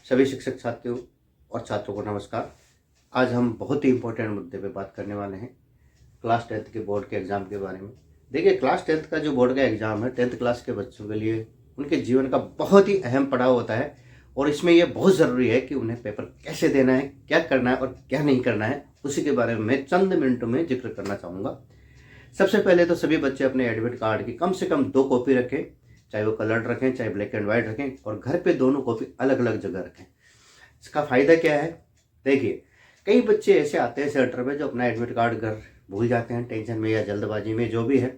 सभी शिक्षक साथियों और छात्रों को नमस्कार। आज हम बहुत ही इम्पोर्टेंट मुद्दे पे बात करने वाले हैं, क्लास 10th के बोर्ड के एग्ज़ाम के बारे में। देखिए, क्लास 10th का जो बोर्ड का एग्ज़ाम है 10th क्लास के बच्चों के लिए उनके जीवन का बहुत ही अहम पड़ाव होता है और इसमें यह बहुत ज़रूरी है कि उन्हें पेपर कैसे देना है, क्या करना है और क्या नहीं करना है, उसी के बारे में मैं चंद मिनटों में जिक्र करना चाहूँगा। सबसे पहले तो सभी बच्चे अपने एडमिट कार्ड की कम से कम 2 कॉपी रखें, चाहे वो कलर्ड रखें चाहे ब्लैक एंड वाइट रखें, और घर पे दोनों कॉपी अलग अलग जगह रखें। इसका फ़ायदा क्या है? देखिए, कई बच्चे ऐसे आते हैं सेंटर में जो अपना एडमिट कार्ड घर भूल जाते हैं, टेंशन में या जल्दबाजी में जो भी है।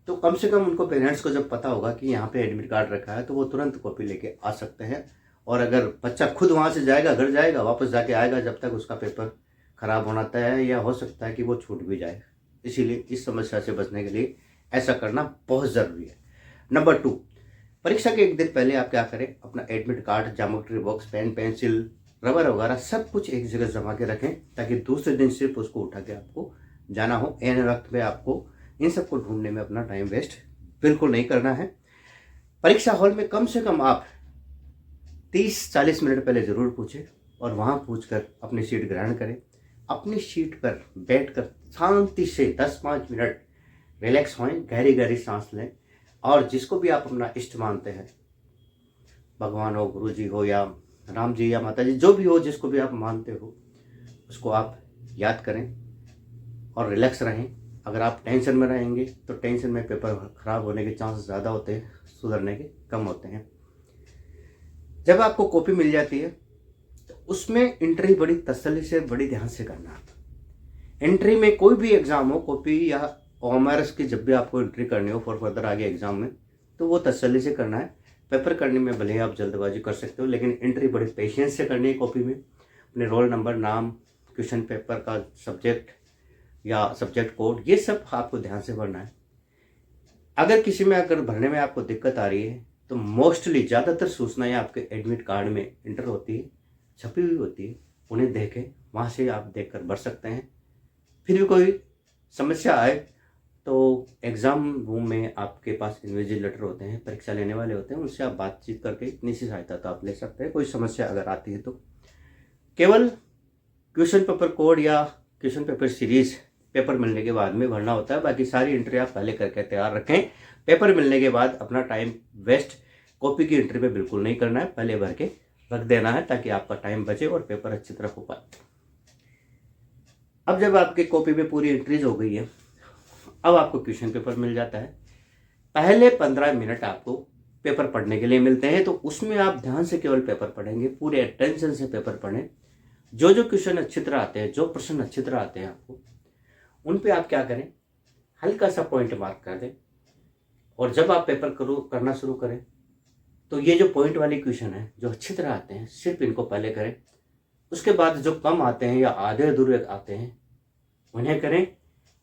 तो कम से कम उनको पेरेंट्स को जब पता होगा कि यहाँ पे एडमिट कार्ड रखा है तो वो तुरंत कॉपी लेके आ सकते हैं। और अगर बच्चा खुद वहाँ से जाएगा, घर जाएगा, वापस जाके आएगा, जब तक उसका पेपर ख़राब होना तय है या हो सकता है कि वो छूट भी जाए। इसीलिए इस समस्या से बचने के लिए ऐसा करना बहुत ज़रूरी है। नंबर 2, परीक्षा के एक दिन पहले आप क्या करें, अपना admit card, geometry box, pen, pencil, rubber वगैरह सब कुछ एक जगह जमा के रखें, ताकि दूसरे दिन सिर्फ उसको उठा के आपको जाना हो। एन वक्त में आपको इन सबको ढूंढने में अपना टाइम वेस्ट बिल्कुल नहीं करना है। परीक्षा हॉल में कम से कम आप 30-40 मिनट पहले ज़रूर पूछें और वहाँ पूछकर अपनी सीट ग्रहण करें। अपनी सीट पर बैठकर शांति से 10-5 मिनट रिलैक्स होएं, गहरी गहरी सांस लें और जिसको भी आप अपना इष्ट मानते हैं, भगवान हो, गुरु जी हो या राम जी या माता जी, जो भी हो, जिसको भी आप मानते हो, उसको आप याद करें और रिलैक्स रहें। अगर आप टेंशन में रहेंगे तो टेंशन में पेपर ख़राब होने के चांस ज़्यादा होते हैं, सुधरने के कम होते हैं। जब आपको कॉपी मिल जाती है तो उसमें एंट्री बड़ी तसल्ली से, बड़ी ध्यान से करना है। एंट्री में कोई भी एग्ज़ाम हो, कॉपी या OMRS की जब भी आपको एंट्री करनी हो फॉर फर्दर आगे एग्ज़ाम में, तो वो तसल्ली से करना है। पेपर करने में भले ही आप जल्दबाजी कर सकते हो, लेकिन एंट्री बड़ी पेशेंस से करनी है। कॉपी में अपने रोल नंबर, नाम, क्वेश्चन पेपर का सब्जेक्ट या सब्जेक्ट कोड, ये सब आपको ध्यान से भरना है। अगर किसी में अगर भरने में आपको दिक्कत आ रही है तो मोस्टली ज़्यादातर सूचनाएं आपके एडमिट कार्ड में इंटर होती है, छपी हुई होती है, उन्हें देखें, वहाँ से आप देखकर भर सकते हैं। फिर भी कोई समस्या आए तो एग्ज़ाम रूम में आपके पास इन्विजिलेटर होते हैं, परीक्षा लेने वाले होते हैं, उनसे आप बातचीत करके इतनी सी सहायता तो आप ले सकते हैं। कोई समस्या अगर आती है तो केवल क्वेश्चन पेपर कोड या क्वेश्चन पेपर सीरीज़ पेपर मिलने के बाद में भरना होता है। बाकी सारी एंट्री आप पहले करके तैयार रखें। पेपर मिलने के बाद अपना टाइम वेस्ट कॉपी की एंट्री में बिल्कुल नहीं करना है, पहले भर के रख देना है ताकि आपका टाइम बचे और पेपर अच्छी तरह हो पाए। अब जब आपके कॉपी में पूरी एंट्रीज हो गई है, अब आपको क्वेश्चन पेपर मिल जाता है। पहले 15 मिनट आपको पेपर पढ़ने के लिए मिलते हैं, तो उसमें आप ध्यान से केवल पेपर पढ़ेंगे, पूरे अटेंशन से पेपर पढ़ें। जो जो क्वेश्चन अच्छी तरह आते हैं, जो प्रश्न अच्छी तरह आते हैं आपको, उन पे आप क्या करें, हल्का सा पॉइंट मार्क कर दें। और जब आप पेपर करना शुरू करें तो ये जो पॉइंट वाली क्वेश्चन है, जो अच्छी तरह आते हैं, सिर्फ इनको पहले करें। उसके बाद जो कम आते हैं या आधे अधूरे आते हैं उन्हें करें।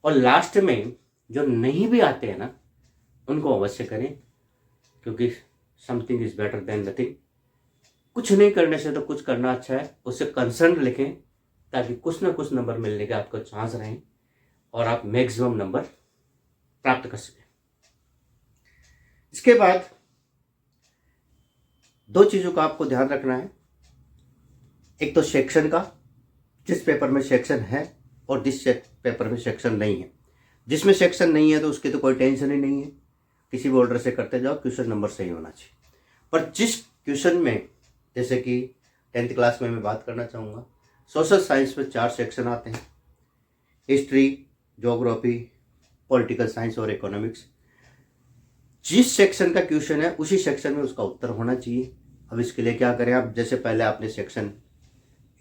और लास्ट में जो नहीं भी आते हैं ना, उनको अवश्य करें, क्योंकि something is better than nothing. कुछ नहीं करने से तो कुछ करना अच्छा है। उससे कंसर्न लिखें ताकि कुछ ना कुछ नंबर मिलने के आपको चांस रहें और आप मैक्सिमम नंबर प्राप्त कर सकें। इसके बाद 2 चीज़ों का आपको ध्यान रखना है। एक तो सेक्शन का, जिस पेपर में सेक्शन है और जिस पेपर में सेक्शन नहीं है। जिसमें सेक्शन नहीं है तो उसकी तो कोई टेंशन ही नहीं है, किसी भी ऑर्डर से करते जाओ, क्वेश्चन नंबर सही होना चाहिए। पर जिस क्वेश्चन में, जैसे कि 10th क्लास में मैं बात करना चाहूँगा, सोशल साइंस में 4 सेक्शन आते हैं, हिस्ट्री, ज्योग्राफी, पॉलिटिकल साइंस और इकोनॉमिक्स। जिस सेक्शन का क्वेश्चन है उसी सेक्शन में उसका उत्तर होना चाहिए। अब इसके लिए क्या करें आप, जैसे पहले आपने सेक्शन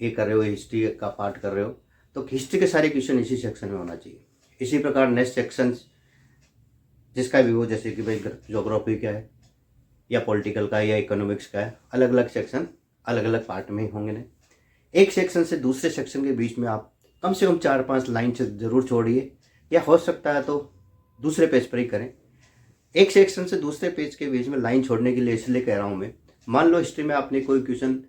ए कर रहे हो, हिस्ट्री का पार्ट कर रहे हो, तो हिस्ट्री के सारे क्वेश्चन इसी सेक्शन में होना चाहिए। इसी प्रकार नेक्स्ट सेक्शन जिसका भी हो, जैसे कि भाई ज्योग्राफी क्या है या पॉलिटिकल का या इकोनॉमिक्स का है, अलग अलग सेक्शन अलग अलग पार्ट में होंगे ना। एक सेक्शन से दूसरे सेक्शन के बीच में आप कम से कम 4-5 लाइन से ज़रूर छोड़िए, या हो सकता है तो दूसरे पेज पर ही करें। एक सेक्शन से दूसरे पेज के बीच में लाइन छोड़ने के लिए इसलिए कह रहा हूँ मैं, मान लो हिस्ट्री में आपने कोई क्वेश्चन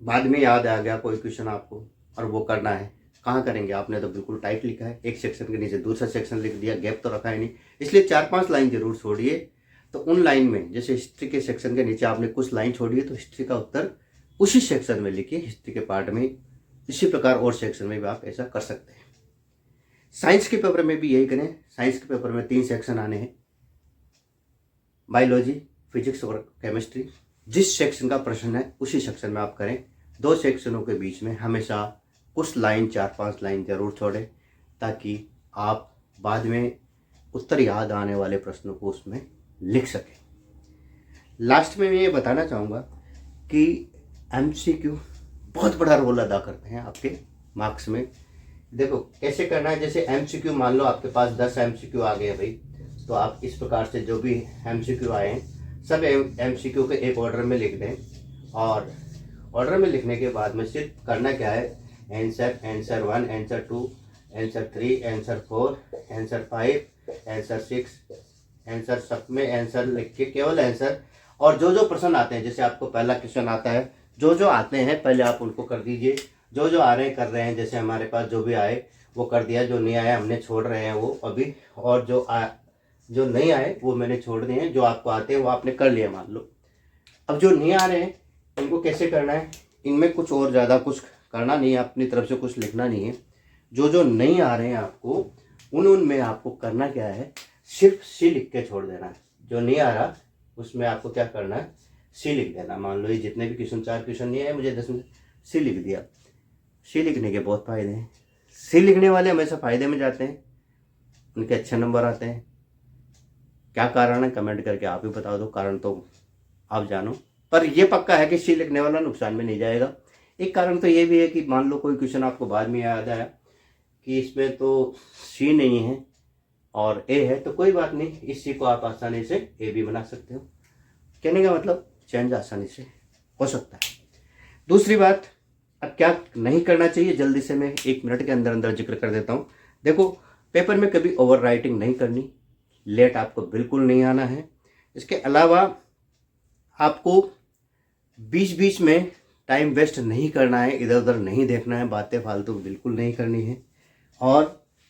बाद में याद आ गया, कोई क्वेश्चन आपको, और वो करना है, कहाँ करेंगे? आपने तो बिल्कुल टाइट लिखा है, एक सेक्शन के नीचे दूसरा सेक्शन लिख दिया, गैप तो रखा है नहीं, इसलिए 4-5 लाइन जरूर छोड़िए। तो उन लाइन में, जैसे हिस्ट्री के सेक्शन के नीचे आपने कुछ लाइन छोड़ी है, तो हिस्ट्री का उत्तर उसी सेक्शन में लिखिए हिस्ट्री के पार्ट में। इसी प्रकार और सेक्शन में भी आप ऐसा कर सकते हैं। साइंस के पेपर में भी यही करें। साइंस के पेपर में 3 सेक्शन आने हैं, बायोलॉजी, फिजिक्स और केमिस्ट्री। जिस सेक्शन का प्रश्न है उसी सेक्शन में आप करें। 2 सेक्शनों के बीच में हमेशा कुछ लाइन, 4-5 लाइन जरूर छोड़ें, ताकि आप बाद में उत्तर याद आने वाले प्रश्नों को उसमें लिख सकें। लास्ट में मैं ये बताना चाहूँगा कि MCQ बहुत बड़ा रोल अदा करते हैं आपके मार्क्स में। देखो कैसे करना है, जैसे MCQ मान लो आपके पास 10 MCQ आ गए भाई, तो आप इस प्रकार से जो भी MCQ आए हैं सब MCQ के एक ऑर्डर में लिख दें। और ऑर्डर में लिखने के बाद में सिर्फ करना क्या है, answer 1, answer 2, answer 3, answer 4, answer 5, answer 6, answer सब में आंसर लिख के केवल आंसर। और जो जो प्रश्न आते हैं, जैसे आपको पहला क्वेश्चन आता है, जो जो आते हैं पहले आप उनको कर दीजिए। जो जो आ रहे हैं कर रहे हैं, जैसे हमारे पास जो भी आए वो कर दिया, जो नहीं आया हमने छोड़ रहे हैं वो अभी। और जो नहीं आए वो मैंने छोड़ दिए हैं, जो आपको आते हैं वो आपने कर लिया मान लो। अब जो नहीं आ रहे हैं इनको कैसे करना है, इनमें कुछ और ज़्यादा कुछ करना नहीं है, अपनी तरफ से कुछ लिखना नहीं है। जो जो नहीं आ रहे हैं आपको उनमें आपको करना क्या है, सिर्फ सी लिख के छोड़ देना है। जो नहीं आ रहा उसमें आपको क्या करना है, सी लिख देना। मान लो ये जितने भी क्वेश्चन, 4 क्वेश्चन नहीं आए मुझे 10 में, सी लिख दिया। सी लिखने के बहुत फ़ायदे हैं। सी लिखने वाले हमेशा फ़ायदे में जाते हैं, उनके अच्छे नंबर आते हैं। क्या कारण है कमेंट करके आप ही बता दो, कारण तो आप जानो, पर यह पक्का है कि सी लिखने वाला नुकसान में नहीं जाएगा। एक कारण तो ये भी है कि मान लो कोई क्वेश्चन आपको बाद में याद आया कि इसमें तो सी नहीं है और ए है, तो कोई बात नहीं, इस सी को आप आसानी से ए भी बना सकते हो। कहने का मतलब चेंज आसानी से हो सकता है। दूसरी बात, अब क्या नहीं करना चाहिए जल्दी से मैं 1 मिनट के अंदर अंदर जिक्र कर देता हूँ। देखो पेपर में कभी ओवर राइटिंग नहीं करनी, लेट आपको बिल्कुल नहीं आना है। इसके अलावा आपको बीच बीच में टाइम वेस्ट नहीं करना है, इधर उधर नहीं देखना है, बातें फालतू बिल्कुल नहीं करनी है। और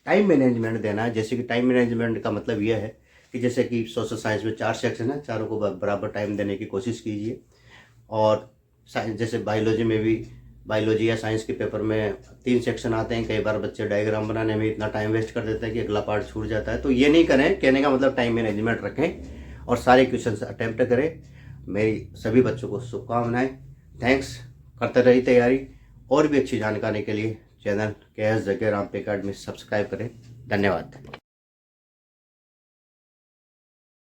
टाइम मैनेजमेंट देना है। जैसे कि टाइम मैनेजमेंट का मतलब यह है कि जैसे कि सोशल साइंस में 4 सेक्शन है, चारों को बराबर टाइम देने की कोशिश कीजिए। और जैसे बायोलॉजी में भी, बायोलॉजी या साइंस के पेपर में 3 सेक्शन आते हैं। कई बार बच्चे डायग्राम बनाने में इतना टाइम वेस्ट कर देते हैं कि अगला पार्ट छूट जाता है। तो ये नहीं करें, कहने का मतलब टाइम मैनेजमेंट रखें और सारे क्वेश्चन अटैम्प्ट करें। मेरी सभी बच्चों को शुभकामनाएं। थैंक्स। करते रही तैयारी। और भी अच्छी जानकारी के लिए चैनल KS जग्गे राम पे अकेडमी सब्सक्राइब करें। धन्यवाद।